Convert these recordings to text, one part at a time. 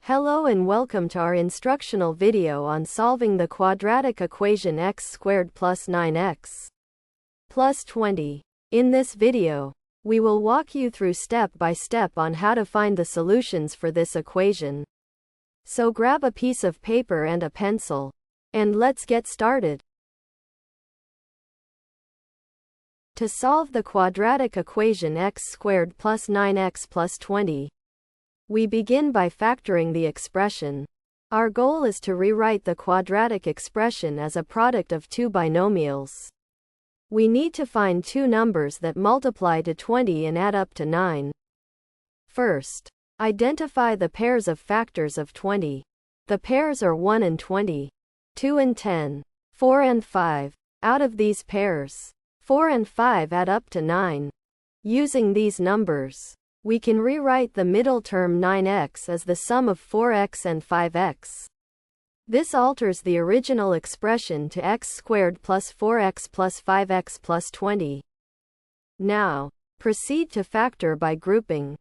Hello and welcome to our instructional video on solving the quadratic equation x squared plus 9x plus 20. In this video, we will walk you through step by step on how to find the solutions for this equation. So grab a piece of paper and a pencil, and let's get started. To solve the quadratic equation x squared plus 9x plus 20, we begin by factoring the expression. Our goal is to rewrite the quadratic expression as a product of two binomials. We need to find two numbers that multiply to 20 and add up to 9. First, identify the pairs of factors of 20. The pairs are 1 and 20, 2 and 10, 4 and 5. Out of these pairs, 4 and 5 add up to 9. Using these numbers, we can rewrite the middle term 9x as the sum of 4x and 5x. This alters the original expression to x squared plus 4x plus 5x plus 20. Now, proceed to factor by grouping.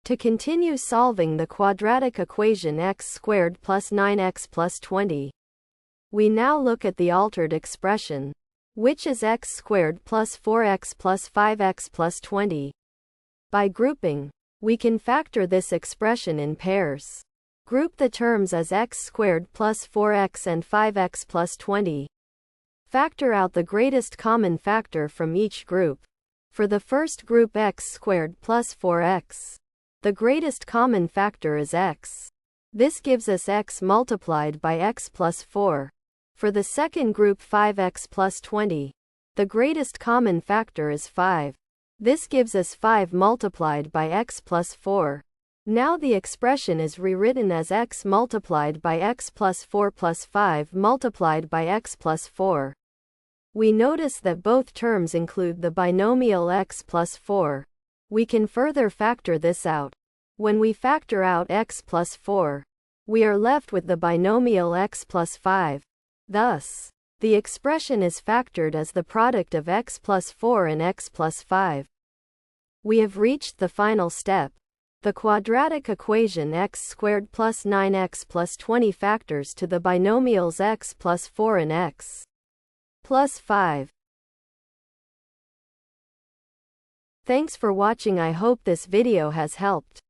To continue solving the quadratic equation x squared plus 9x plus 20, we now look at the altered expression, which is x squared plus 4x plus 5x plus 20. By grouping, we can factor this expression in pairs. Group the terms as x squared plus 4x and 5x plus 20. Factor out the greatest common factor from each group. For the first group x squared plus 4x, the greatest common factor is x. This gives us x multiplied by x plus 4. For the second group 5x plus 20, the greatest common factor is 5. This gives us 5 multiplied by x plus 4. Now the expression is rewritten as x multiplied by x plus 4 plus 5 multiplied by x plus 4. We notice that both terms include the binomial x plus 4. We can further factor this out. When we factor out x plus 4, we are left with the binomial x plus 5. Thus, the expression is factored as the product of x plus 4 and x plus 5. We have reached the final step. The quadratic equation x squared plus 9x plus 20 factors to the binomials x plus 4 and x plus 5. Thanks for watching. I hope this video has helped.